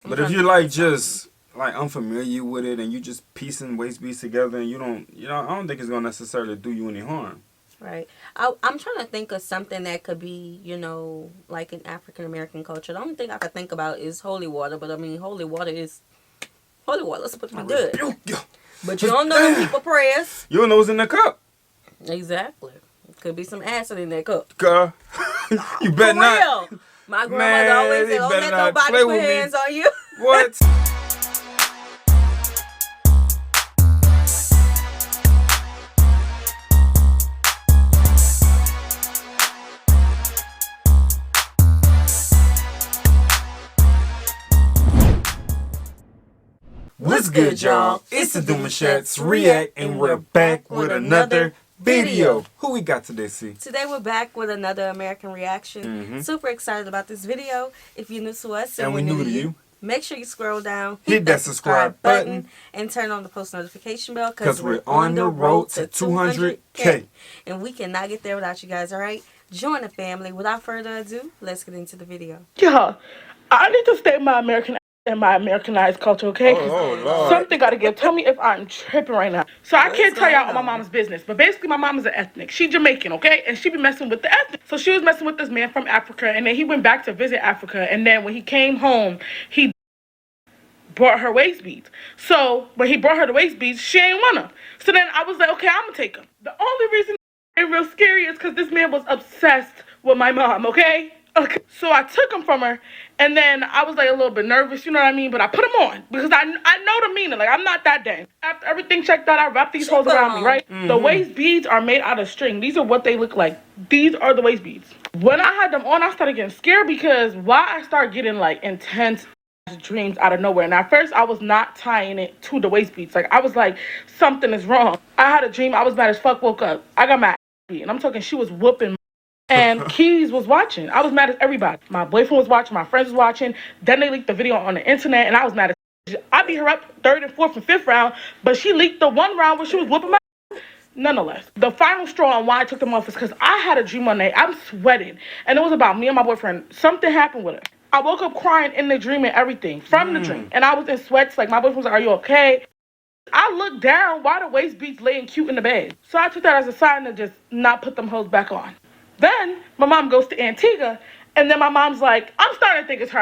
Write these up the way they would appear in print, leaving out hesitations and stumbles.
But if you're like just like unfamiliar with it and you just piecing waist beads together and you don't, I don't think it's gonna necessarily do you any harm. Right. I'm trying to think of something that could be, like in African American culture. The only thing I could think about is holy water, but I mean, holy water is supposed to be good. But you don't know them people prayers. You don't know what's in the cup. Exactly. Could be some acid in that cup. Girl, you better not. Real. My grandmother always said, don't let nobody put hands on you. What? What's good, y'all? It's the Demouchets REACT, and we're back with another video. Who we got today, C? Today we're back with another American reaction. Super excited about this video. If you're new to us and we're new to you, make sure you scroll down, hit that subscribe button, and turn on the post notification bell because we're on the road to 200K. And we cannot get there without you guys, alright? Join the family. Without further ado, let's get into the video. Yeah, I need to stay in my American and my Americanized culture, okay? Lord. Something gotta give. Tell me if I'm tripping right now. So I can't tell y'all all my mom's business, but basically my mom is an ethnic. She Jamaican, okay? And she be messing with the ethnic. So she was messing with this man from Africa, and then he went back to visit Africa, and then when he came home, he brought her waist beads. So when he brought her the waist beads, she ain't want them. So then I was like, okay, I'm gonna take them. The only reason it's real scary is because this man was obsessed with my mom, okay? Okay, so I took them from her, and then I was like a little bit nervous, you know what I mean? But I put them on because I know the meaning. Like, I'm not that dang. After everything checked out, I wrapped these hoes around me, right? The waist beads are made out of string. These are what they look like. These are the waist beads. When I had them on, I started getting scared because why I started getting like intense dreams out of nowhere. And at first, I was not tying it to the waist beads. Like, I was like, something is wrong. I had a dream. I was mad as fuck. Woke up. I got my beat, and I'm talking. She was whooping. And Keys was watching. I was mad at everybody. My boyfriend was watching. My friends was watching. Then they leaked the video on the internet, and I was mad at. I beat her up third and fourth and fifth round, but she leaked the one round where she was whooping my. Nonetheless, the final straw on why I took them off is because I had a dream one night. I'm sweating, and it was about me and my boyfriend. Something happened with her. I woke up crying in the dream and everything from the dream, and I was in sweats. Like, my boyfriend was like, "Are you okay?" I looked down. Why the waist beats laying cute in the bed? So I took that as a sign to just not put them hoes back on. Then my mom goes to Antigua, and then my mom's like, I'm starting to think it's her.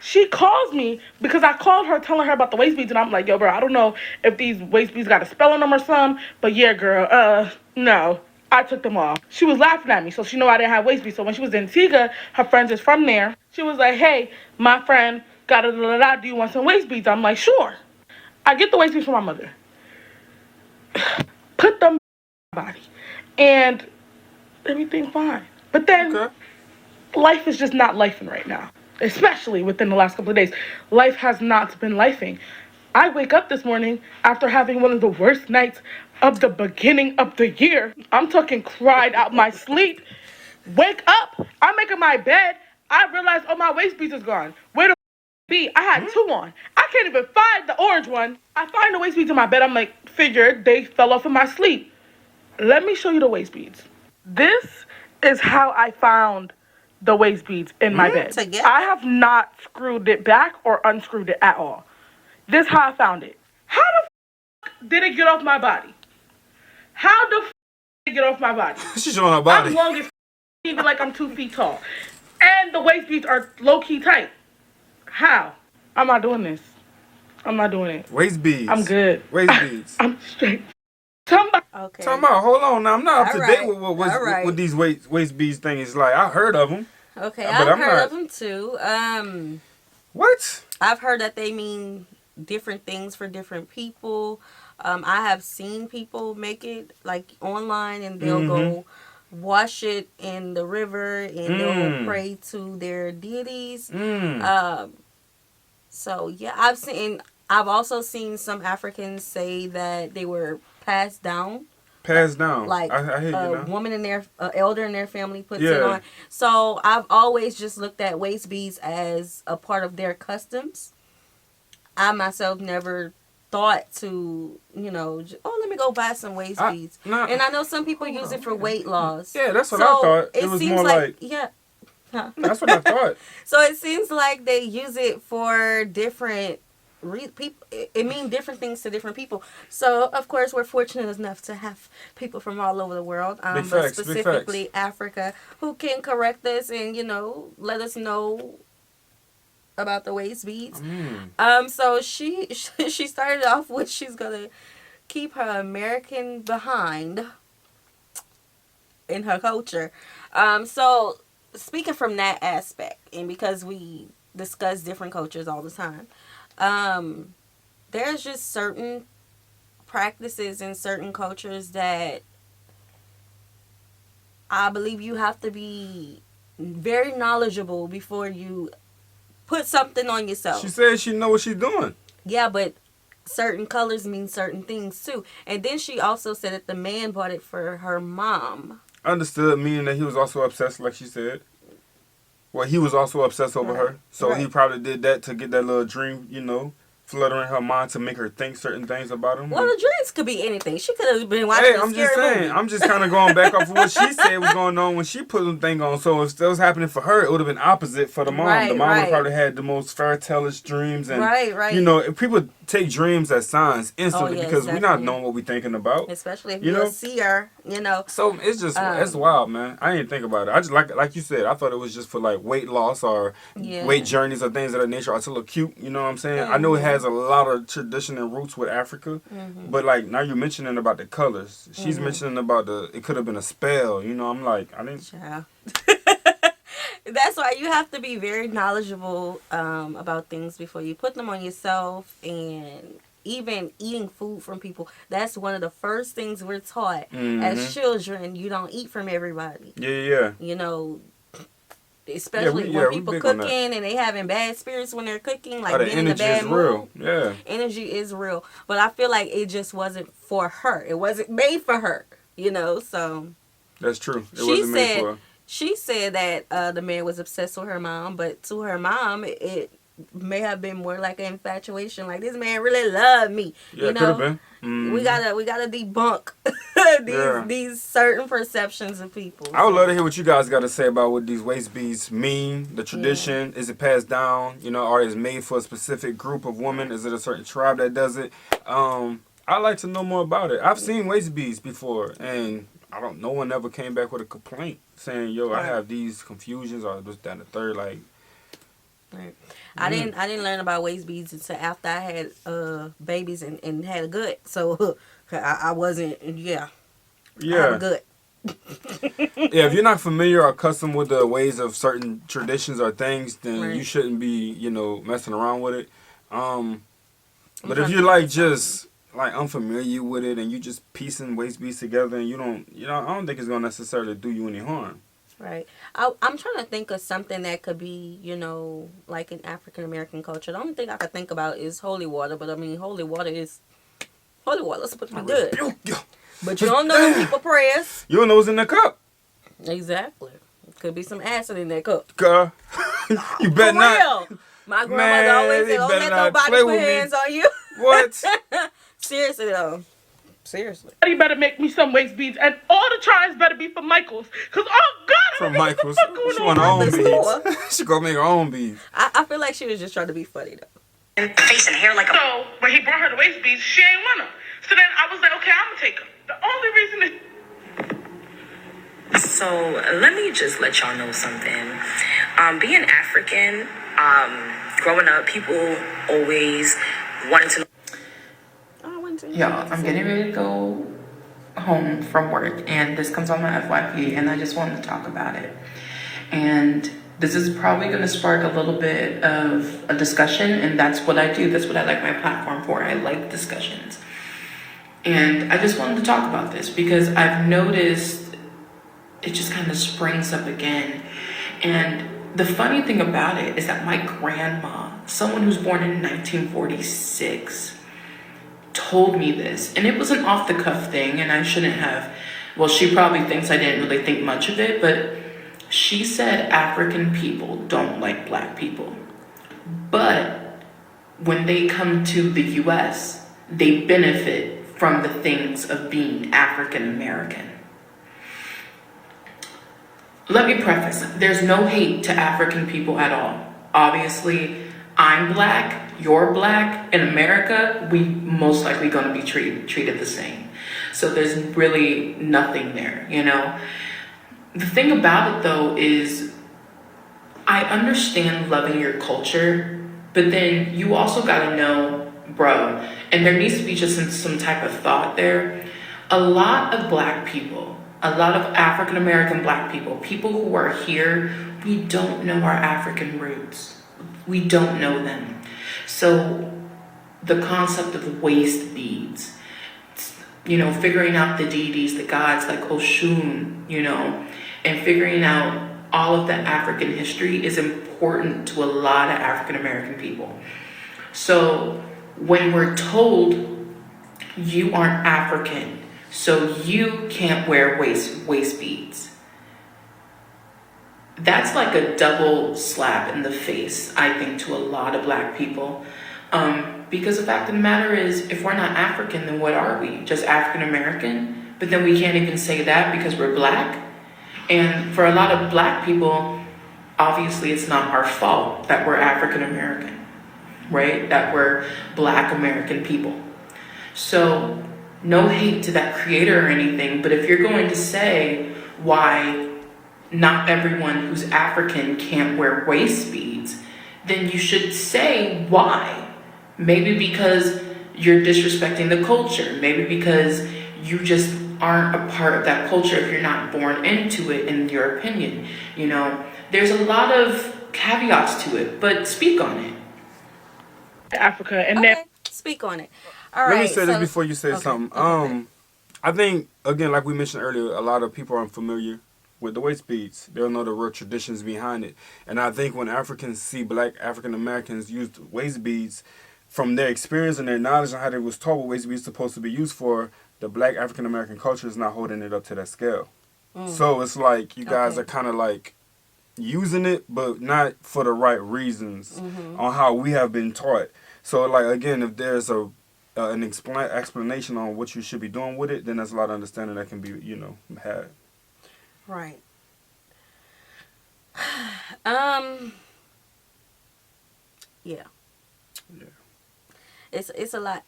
She calls me because I called her telling her about the waist beads, and I'm like, yo, bro, I don't know if these waist beads got a spell on them or something, but yeah, girl, no, I took them off. She was laughing at me, so she knew I didn't have waist beads. So when she was in Antigua, her friends is from there. She was like, hey, my friend got a da-da-da, do you want some waist beads? I'm like, sure. I get the waist beads from my mother. Put them in my body, and everything fine. But then life is just not lifing right now, especially within the last couple of days. Life has not been lifing. I wake up this morning after having one of the worst nights of the beginning of the year. I'm talking cried out my sleep. Wake up, I'm making my bed. I realize, oh, my waist beads is gone. Where the be? I had two on. I can't even find the orange one. I find the waist beads in my bed. I'm like, figured they fell off in my sleep. Let me show you the waist beads. This is how I found the waist beads in my bed. Together? I have not screwed it back or unscrewed it at all. This is how I found it. How the f*** did it get off my body? How the f*** did it get off my body? She's showing her body. I'm long as f***, even like I'm 2 feet tall. And the waist beads are low-key tight. How? I'm not doing this. I'm not doing it. Waist beads. I'm good. Waist beads. I'm straight. Somebody. Okay. Talking about, hold on now. I'm not up to date with what these waist beads things. Like, I heard of them. Okay, I've heard of them too. What? I've heard that they mean different things for different people. I have seen people make it like online, and they'll go wash it in the river, and they'll pray to their deities. So yeah, I've also seen some Africans say that they were passed down. Passed down. Like I hear you now. Woman in their elder in their family puts it on. So I've always just looked at waist beads as a part of their customs. I myself never thought to, let me go buy some waist beads. And I know some people use it for weight loss. Yeah, that's what I thought. It was seems more like yeah. That's what I thought. So it seems like they use it for different people. It means different things to different people. So of course we're fortunate enough to have people from all over the world, Big but facts, big specifically facts. Africa, who can correct us and let us know about the waist beads. So she started off with she's gonna keep her American behind in her culture. So speaking from that aspect, and because we discuss different cultures all the time, there's just certain practices in certain cultures that I believe you have to be very knowledgeable before you put something on yourself. She said she know what she's doing. Yeah, but certain colors mean certain things too. And then she also said that the man bought it for her mom. Understood, meaning that he was also obsessed, like she said. Well, he was also obsessed over her. So he probably did that to get that little dream, fluttering her mind to make her think certain things about him. Well, the dreams could be anything. She could have been watching a scary movie. I'm just kind of going back off of what she said was going on when she put them thing on. So if that was happening for her, it would have been opposite for the mom. The mom would have probably had the most fairy-tale-ish dreams. And, if people take dreams as signs instantly because we're not knowing what we're thinking about. Especially if you're a seer, So it's just, it's wild, man. I didn't think about it. I just, like you said, I thought it was just for, like, weight loss or weight journeys or things of that nature or to look cute, you know what I'm saying? I know it has a lot of tradition and roots with Africa, but, like, now you're mentioning about the colors. She's mentioning about it could have been a spell, I'm like, I didn't... Yeah. That's why you have to be very knowledgeable about things before you put them on yourself. And even eating food from people, that's one of the first things we're taught as children. You don't eat from everybody. Yeah. Especially when people cooking and they having bad spirits when they're cooking, like being in a bad mood. Real. Yeah. Energy is real. But I feel like it just wasn't for her. It wasn't made for her, so. That's true. It wasn't made for her. She said that the man was obsessed with her mom, but to her mom, it may have been more like an infatuation. Like, this man really loved me. Yeah, it could have been. We gotta debunk these certain perceptions of people. I would love to hear what you guys got to say about what these waist beads mean. The tradition, is it passed down? Or is it made for a specific group of women? Is it a certain tribe that does it? I'd like to know more about it. I've seen waist beads before, and no one ever came back with a complaint saying, yo, I have these confusions or this, that, and the third. Like, right. I didn't learn about waist beads until after I had babies and had a gut. So I wasn't, I had a gut. If you're not familiar or accustomed with the ways of certain traditions or things, then you shouldn't be, messing around with it. But if you're like unfamiliar with it and you just piecing waist beads together and you don't, I don't think it's gonna necessarily do you any harm. Right. I'm trying to think of something that could be, like in African American culture. The only thing I could think about is holy water, but I mean, holy water is supposed to be good. But you don't know them people prayers. You don't know what's in the cup. Exactly. Could be some acid in that cup. Girl, you better not. Real. My grandmother always said, don't let nobody put hands on you. What? Seriously though. Seriously. You better make me some waist beads, and all the charms better be for Michael's. Cause oh God, from Michael's. She want her own beads. She gonna make her own beads. I feel like she was just trying to be funny though. And face and hair like a... So when he brought her the waist beads, she ain't want them. So then I was like, okay, I'm gonna take them. The only reason is... So let me just let y'all know something. Being African, growing up, people always wanted to know. Y'all, I'm getting ready to go home from work, and this comes on my FYP, and I just wanted to talk about it. And this is probably going to spark a little bit of a discussion, and that's what I do. That's what I like my platform for. I like discussions. And I just wanted to talk about this because I've noticed it just kind of springs up again. And the funny thing about it is that my grandma, someone who's born in 1946, told me this, and it was an off-the-cuff thing, and I shouldn't have, well, she probably thinks I didn't really think much of it, but she said African people don't like black people, but when they come to the US, they benefit from the things of being African American. Let me preface, there's no hate to African people at all. Obviously, I'm black, you're black. In America, we most likely gonna be treated the same. So there's really nothing there, you know? The thing about it though is, I understand loving your culture, but then you also gotta know, bro, and there needs to be just some type of thought there. A lot of black people, a lot of African American black people, people who are here, we don't know our African roots. We don't know them. So the concept of waist beads, you know, figuring out the deities, the gods like Oshun, you know, and figuring out all of the African history is important to a lot of African American people. So when we're told you aren't African, so you can't wear waist beads, that's like a double slap in the face, I think, to a lot of black people. Because the fact of the matter is, if we're not African, then what are we? Just African American? But then we can't even say that because we're black. And for a lot of black people, obviously it's not our fault that we're African American, right? That we're black American people. So no hate to that creator or anything, but if you're going to say why not everyone who's African can't wear waist beads, then you should say why. Maybe because you're disrespecting the culture. Maybe because you just aren't a part of that culture if you're not born into it, in your opinion. You know, there's a lot of caveats to it, but speak on it. Africa, and Okay, then speak on it. All right. Let me say this before you say something. Okay. I think, again, like we mentioned earlier, a lot of people are unfamiliar with the waist beads. They don't know the real traditions behind it. And I think when Africans see black African Americans use waist beads, from their experience and their knowledge on how they was taught what waist beads supposed to be used for, the black African American culture is not holding it up to that scale. So it's like you guys are kind of like using it, but not for the right reasons on how we have been taught. So like, again, if there's an explanation on what you should be doing with it, then there's a lot of understanding that can be, you know, had. Right. Yeah. It's a lot.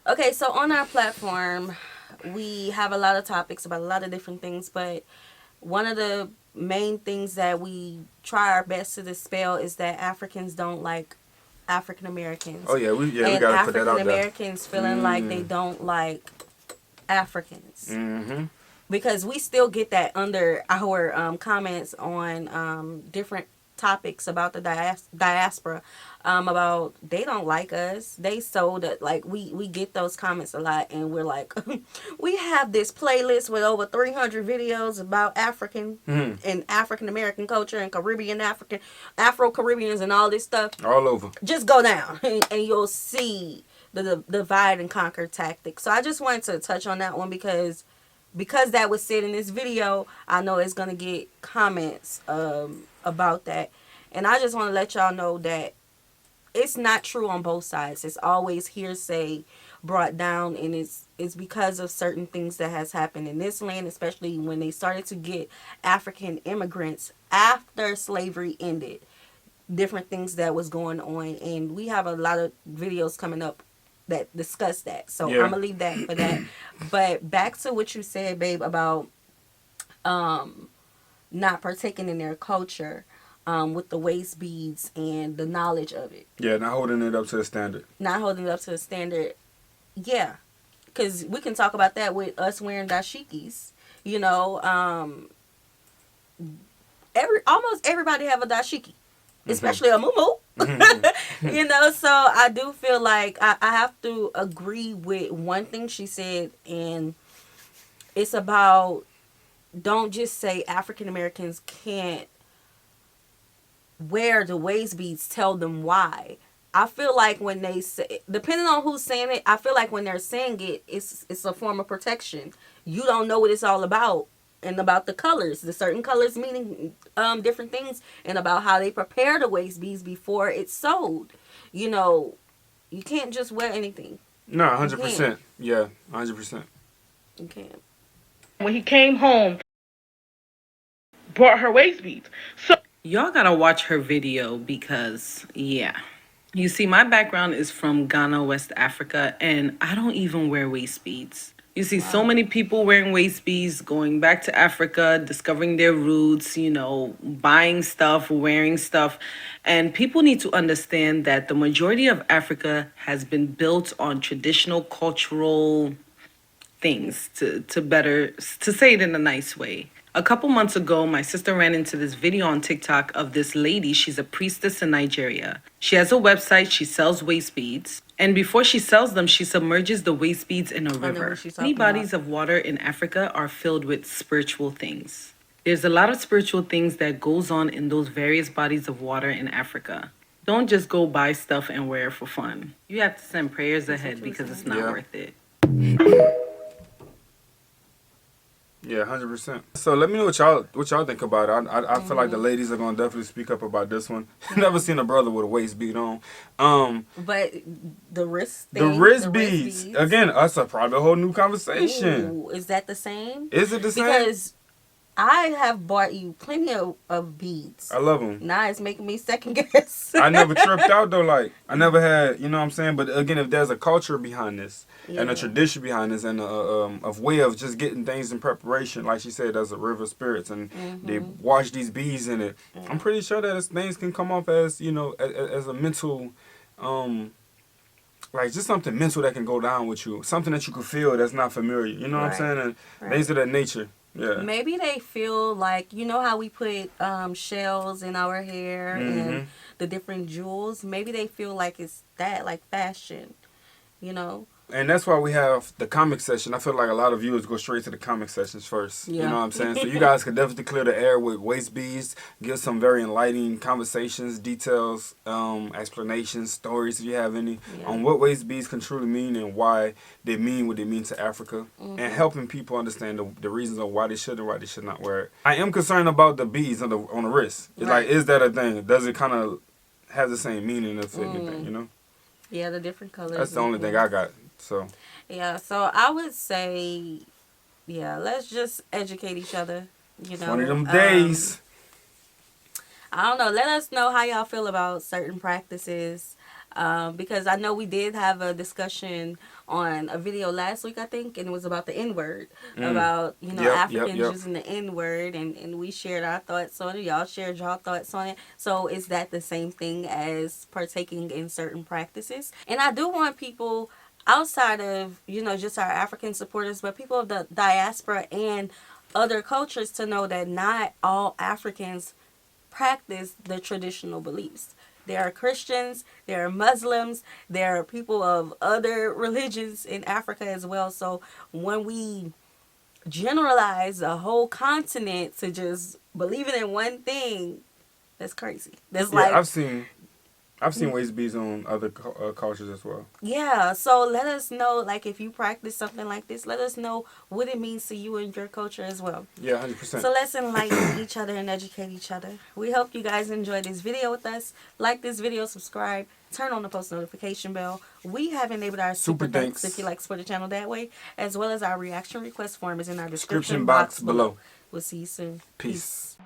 Okay, so on our platform, we have a lot of topics about a lot of different things, but one of the main things that we try our best to dispel is that Africans don't like African Americans. Oh yeah, we and gotta put that out there. African Americans feeling like they don't like Africans. Mm-hmm. Because we still get that under our comments on different topics about the diaspora, about they don't like us. They sold it. Like we get those comments a lot, and we're like, we have this playlist with over 300 videos about African and African American culture and Caribbean Afro Caribbeans and all this stuff All over. Just go down and you'll see the divide and conquer tactic. So I just wanted to touch on that one because that was said in this video, I know it's going to get comments about that. And I just want to let y'all know that it's not true on both sides. It's always hearsay brought down, and it's because of certain things that has happened in this land, especially when they started to get African immigrants after slavery ended. Different things that was going on, and we have a lot of videos coming up that discuss that. So Yeah. I'm gonna leave that for that. But back to what you said, babe, about not partaking in their culture, with the waist beads and the knowledge of it. Yeah, not holding it up to the standard. Not holding it up to the standard. Yeah. Because we can talk about that with us wearing dashikis. You know, almost everybody have a dashiki. Especially a muumuu. You know, so I do feel like I have to agree with one thing she said, and it's about, don't just say African Americans can't wear the waist beads, tell them why. I feel like when they say, depending on who's saying it, I feel like when they're saying it, it's a form of protection. You don't know what it's all about, and about the colors, the certain colors meaning different things, and about how they prepare the waist beads before it's sold. You know, you can't just wear anything. No, 100%. Yeah, 100%. You can't. when he came home, bought her waist beads. So Y'all gotta watch her video because, yeah. You see, my background is from Ghana, West Africa, and I don't even wear waist beads. You see so many people wearing waist beads, going back to Africa, discovering their roots, you know, buying stuff, wearing stuff. And people need to understand that the majority of Africa has been built on traditional cultural things to say it in a nice way. A couple months ago, my sister ran into this video on TikTok of this lady. She's a priestess in Nigeria. She has a website. She sells waist beads. And before she sells them, she submerges the waist beads in a river. Many bodies of water in Africa are filled with spiritual things. There's a lot of spiritual things that goes on in those various bodies of water in Africa. Don't just go buy stuff and wear it for fun. You have to send prayers ahead because it's not worth it. Yeah, 100%. So let me know what y'all think about it. I feel like the ladies are gonna definitely speak up about this one. Never seen a brother with a waist bead on. But the wrist thing, the wrist beads again. That's probably a whole new conversation. Ooh, is that the same? Is it the same? Because I have bought you plenty of beads. I love them. Now it's making me second guess. I never tripped out though. Like I never had, you know what I'm saying. But again, if there's a culture behind this and a tradition behind this and a way of just getting things in preparation, like she said, there's a river of spirits and they wash these beads in it. I'm pretty sure that things can come off as, you know, as a mental, like just something mental that can go down with you, something that you could feel that's not familiar. You know what I'm saying? And things of that nature. Yeah. Maybe they feel like, you know how we put shells in our hair and the different jewels. Maybe they feel like it's that, like fashion, you know. And that's why we have the comic session. I feel like a lot of viewers go straight to the comic sessions first. Yeah. You know what I'm saying? So you guys could definitely clear the air with waist beads, give some very enlightening conversations, details, explanations, stories if you have any, on what waist beads can truly mean and why they mean what they mean to Africa, and helping people understand the reasons of why they should and why they should not wear it. I am concerned about the beads on the wrist. It's like, is that a thing? Does it kind of have the same meaning if anything, you know? Yeah, the different colors. That's the only thing I got. So yeah, so I would say, yeah, let's just educate each other. You know, one of them days. I don't know. Let us know how y'all feel about certain practices, because I know we did have a discussion on a video last week, I think, and it was about the N-word, about, you know, Africans using the N-word, and we shared our thoughts on it. Y'all shared y'all thoughts on it. So is that the same thing as partaking in certain practices? And I do want people outside of, you know, just our African supporters, but people of the diaspora and other cultures to know that not all Africans practice the traditional beliefs. There are Christians, there are Muslims, there are people of other religions in Africa as well. So when we generalize a whole continent to just believing in one thing, that's crazy. That's like, I've seen waist beads on other cultures as well. Yeah, so let us know, like, if you practice something like this, let us know what it means to you and your culture as well. Yeah, 100%. So let's enlighten each other and educate each other. We hope you guys enjoyed this video with us. Like this video, subscribe, turn on the post notification bell. We have enabled our super thanks if you like to support the channel that way, as well as our reaction request form is in our description box below. We'll see you soon. Peace.